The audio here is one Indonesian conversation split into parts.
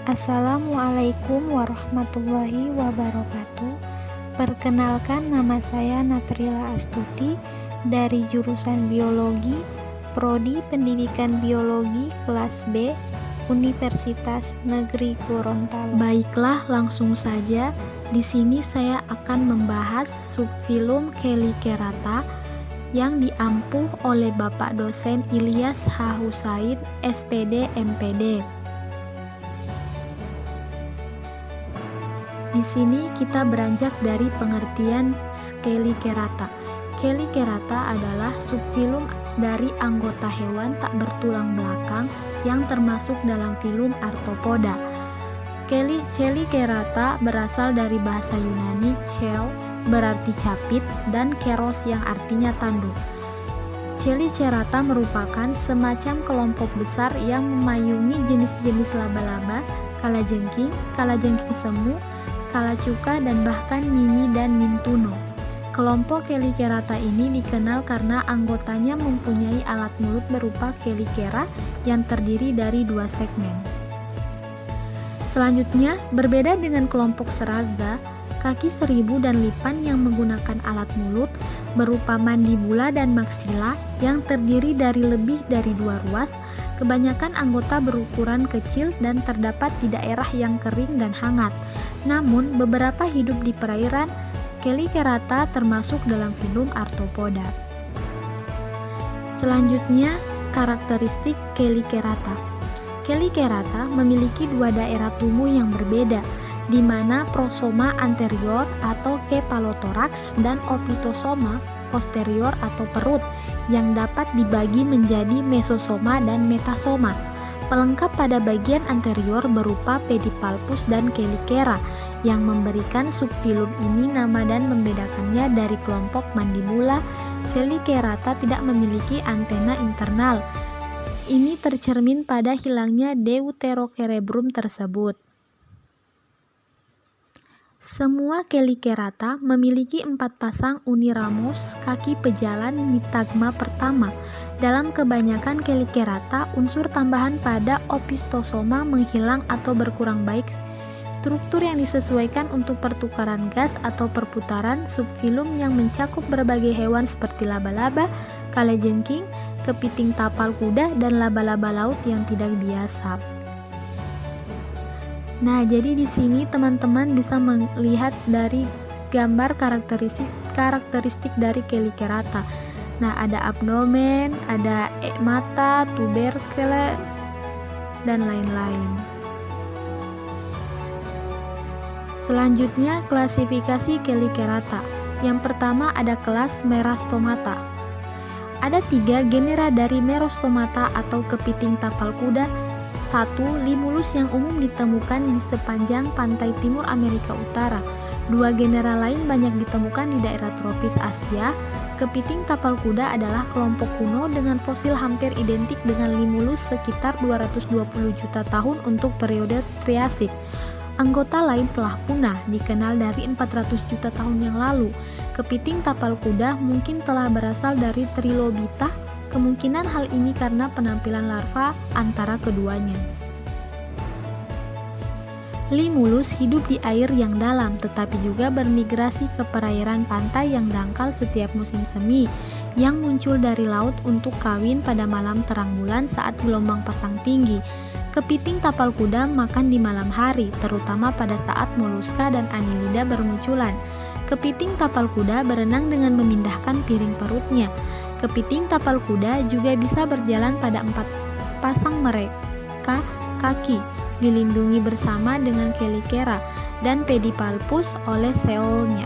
Assalamualaikum warahmatullahi wabarakatuh. Perkenalkan, nama saya Natrila Astuti dari jurusan Biologi, Prodi Pendidikan Biologi kelas B, Universitas Negeri Gorontalo. Baiklah, langsung saja. Di sini saya akan membahas subfilum Chelicerata yang diampuh oleh Bapak dosen Ilyas H. Husain, SPD, MPD. Di sini kita beranjak dari pengertian Chelicerata. Chelicerata adalah subfilum dari anggota hewan tak bertulang belakang yang termasuk dalam filum Arthropoda. Chelicerata berasal dari bahasa Yunani chel berarti capit dan keros yang artinya tanduk. Chelicerata merupakan semacam kelompok besar yang memayungi jenis-jenis laba-laba, kalajengking semu, kalacuka, dan bahkan mimi dan mintuno. Kelompok Chelicerata ini dikenal karena anggotanya mempunyai alat mulut berupa chelicera yang terdiri dari dua segmen. Selanjutnya, berbeda dengan kelompok serangga, kaki seribu dan lipan yang menggunakan alat mulut berupa mandibula dan maksila yang terdiri dari lebih dari dua ruas, kebanyakan anggota berukuran kecil dan terdapat di daerah yang kering dan hangat. Namun, beberapa hidup di perairan. Chelicerata termasuk dalam filum Arthropoda. Selanjutnya, karakteristik Chelicerata. Chelicerata memiliki dua daerah tubuh yang berbeda, di mana prosoma anterior atau kepalotoraks dan opistosoma posterior atau perut yang dapat dibagi menjadi mesosoma dan metasoma. Pelengkap pada bagian anterior berupa pedipalpus dan chelicera yang memberikan subfilum ini nama dan membedakannya dari kelompok mandibula. Chelicerata tidak memiliki antena internal. Ini tercermin pada hilangnya deuterocerebrum tersebut. Semua Chelicerata memiliki 4 pasang uniramos kaki pejalan nitagma pertama. Dalam kebanyakan Chelicerata, unsur tambahan pada opistosoma menghilang atau berkurang baik. Struktur yang disesuaikan untuk pertukaran gas atau perputaran subfilum yang mencakup berbagai hewan seperti laba-laba, kalajengking, kepiting tapal kuda, dan laba-laba laut yang tidak biasa. Nah, jadi di sini teman-teman bisa melihat dari gambar karakteristik dari Chelicerata. Nah, ada abdomen, ada mata, tubercle, dan lain-lain. Selanjutnya, klasifikasi Chelicerata. Yang pertama ada kelas Merastomata. Ada 3 genera dari Merostomata atau kepiting tapal kuda. 1. Limulus yang umum ditemukan di sepanjang pantai timur Amerika Utara. 2 genera lain banyak ditemukan di daerah tropis Asia. Kepiting tapal kuda adalah kelompok kuno dengan fosil hampir identik dengan Limulus sekitar 220 juta tahun untuk periode Triasik. Anggota lain telah punah, dikenal dari 400 juta tahun yang lalu. Kepiting tapal kuda mungkin telah berasal dari Trilobita. Kemungkinan hal ini karena penampilan larva antara keduanya. Limulus hidup di air yang dalam, tetapi juga bermigrasi ke perairan pantai yang dangkal setiap musim semi, yang muncul dari laut untuk kawin pada malam terang bulan saat gelombang pasang tinggi. Kepiting tapal kuda makan di malam hari, terutama pada saat moluska dan annelida bermunculan. Kepiting tapal kuda berenang dengan memindahkan piring perutnya. Kepiting tapal kuda juga bisa berjalan pada 4 pasang mereka kaki, dilindungi bersama dengan chelicera dan pedipalpus oleh selnya.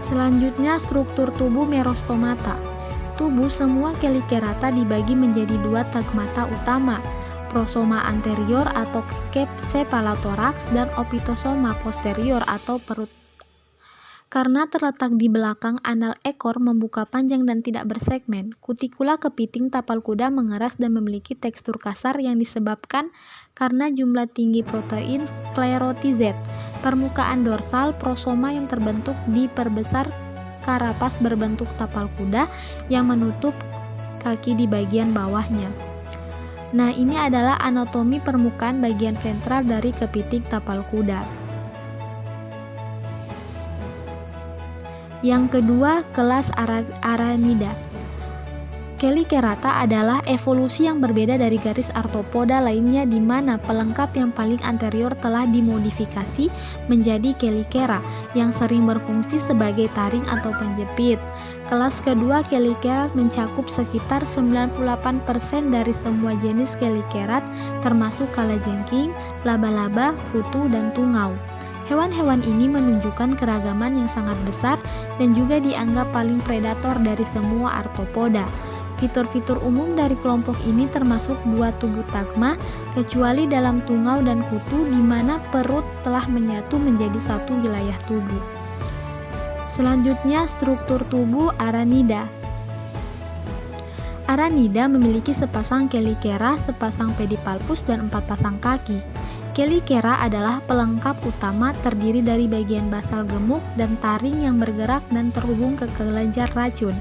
Selanjutnya, struktur tubuh Merostomata. Tubuh semua Chelicerata dibagi menjadi 2 tagmata utama, prosoma anterior atau kepalotoraks dan opistosoma posterior atau perut. Karena terletak di belakang anal ekor membuka panjang dan tidak bersegmen, kutikula kepiting tapal kuda mengeras dan memiliki tekstur kasar yang disebabkan karena jumlah tinggi protein sklerotizet. Permukaan dorsal prosoma yang terbentuk diperbesar karapas berbentuk tapal kuda yang menutup kaki di bagian bawahnya. Nah, ini adalah anatomi permukaan bagian ventral dari kepiting tapal kuda. Yang kedua, kelas Aranida. Chelicerata adalah evolusi yang berbeda dari garis arthropoda lainnya di mana pelengkap yang paling anterior telah dimodifikasi menjadi chelicera yang sering berfungsi sebagai taring atau penjepit. Kelas kedua Chelicerat mencakup sekitar 98% dari semua jenis chelicerat termasuk kalajengking, laba-laba, kutu, dan tungau. Hewan-hewan ini menunjukkan keragaman yang sangat besar dan juga dianggap paling predator dari semua arthropoda. Fitur-fitur umum dari kelompok ini termasuk dua tubuh tagma, kecuali dalam tungau dan kutu di mana perut telah menyatu menjadi satu wilayah tubuh. Selanjutnya, struktur tubuh Aranida. Aranida memiliki sepasang chelicera, sepasang pedipalpus, dan 4 pasang kaki. Chelicera adalah pelengkap utama terdiri dari bagian basal gemuk dan taring yang bergerak dan terhubung ke kelenjar racun.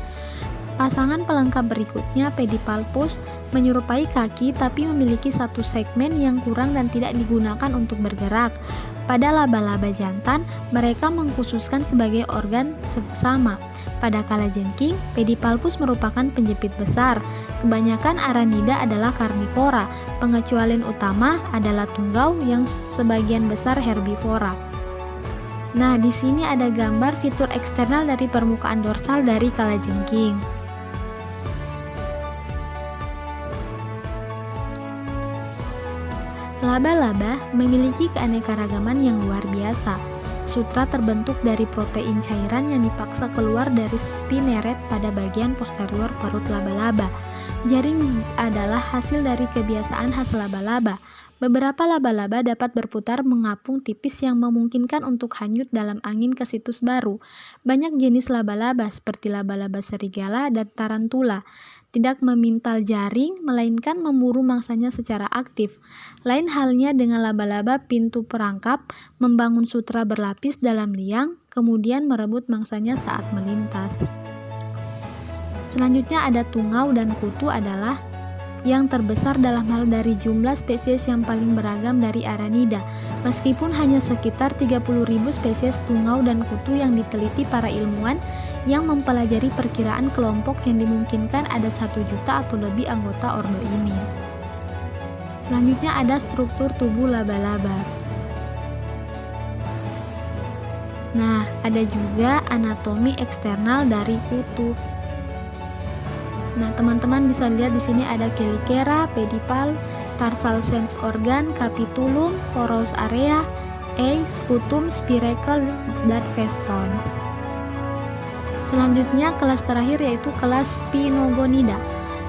Pasangan pelengkap berikutnya, pedipalpus, menyerupai kaki tapi memiliki satu segmen yang kurang dan tidak digunakan untuk bergerak. Pada laba-laba jantan, mereka mengkhususkan sebagai organ sama. Pada kalajengking, pedipalpus merupakan penjepit besar. Kebanyakan Aranida adalah karnivora. Pengecualian utama adalah tungau yang sebagian besar herbivora. Nah, di sini ada gambar fitur eksternal dari permukaan dorsal dari kalajengking. Laba-laba memiliki keanekaragaman yang luar biasa. Sutra terbentuk dari protein cairan yang dipaksa keluar dari spinneret pada bagian posterior perut laba-laba. Jaring adalah hasil dari kebiasaan khas laba-laba. Beberapa laba-laba dapat berputar mengapung tipis yang memungkinkan untuk hanyut dalam angin ke situs baru. Banyak jenis laba-laba seperti laba-laba serigala dan tarantula tidak memintal jaring, melainkan memburu mangsanya secara aktif. Lain halnya dengan laba-laba pintu perangkap, membangun sutra berlapis dalam liang, kemudian merebut mangsanya saat melintas. Selanjutnya ada tungau dan kutu adalah yang terbesar dalam hal dari jumlah spesies yang paling beragam dari Aranida. Meskipun hanya sekitar 30.000 spesies tungau dan kutu yang diteliti para ilmuwan yang mempelajari perkiraan kelompok yang dimungkinkan ada 1 juta atau lebih anggota ordo ini. Selanjutnya ada struktur tubuh laba-laba. Nah, ada juga anatomi eksternal dari kutu. Nah, teman-teman bisa lihat di sini ada chelicera, pedipal, tarsal sense organ, capitulum, porous area, scutum, spiracle, dan festoons. Selanjutnya kelas terakhir yaitu kelas Pinogonida.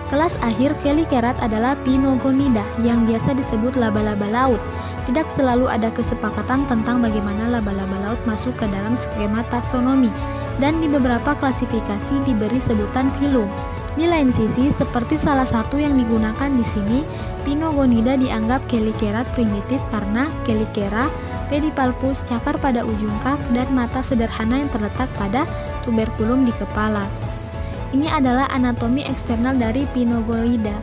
Kelas akhir Chelicerat adalah Pinogonida yang biasa disebut laba-laba laut. Tidak selalu ada kesepakatan tentang bagaimana laba-laba laut masuk ke dalam skema taksonomi dan di beberapa klasifikasi diberi sebutan filum. Di lain sisi, seperti salah satu yang digunakan di sini, Pinogonida dianggap Chelicerat primitif karena chelicera, pedipalpus, cakar pada ujung kak, dan mata sederhana yang terletak pada tuberculum di kepala. Ini adalah anatomi eksternal dari Pinogonida.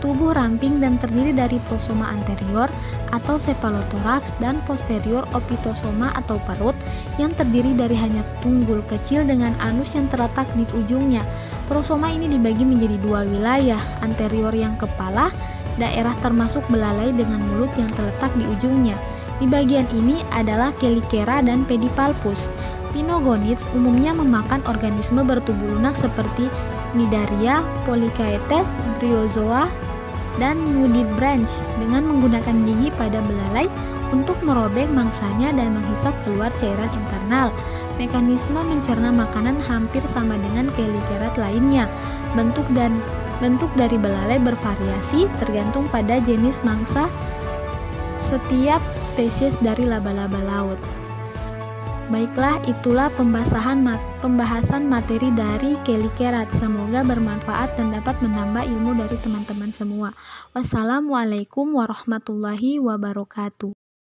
Tubuh ramping dan terdiri dari prosoma anterior atau cephalothorax dan posterior opitosoma atau perut yang terdiri dari hanya tunggul kecil dengan anus yang terletak di ujungnya. Prosoma ini dibagi menjadi 2 wilayah, anterior yang kepala, daerah termasuk belalai dengan mulut yang terletak di ujungnya. Di bagian ini adalah chelicera dan pedipalpus. Pinogonids umumnya memakan organisme bertubuh lunak seperti Cnidaria, Polychaetes, Bryozoa, dan Nudibranch dengan menggunakan gigi pada belalai untuk merobek mangsanya dan menghisap keluar cairan internal. Mekanisme mencerna makanan hampir sama dengan chelicerat lainnya. Bentuk dari belalai bervariasi tergantung pada jenis mangsa setiap spesies dari laba-laba laut. Baiklah, itulah pembahasan materi dari Chelicerat. Semoga bermanfaat dan dapat menambah ilmu dari teman-teman semua. Wassalamualaikum warahmatullahi wabarakatuh.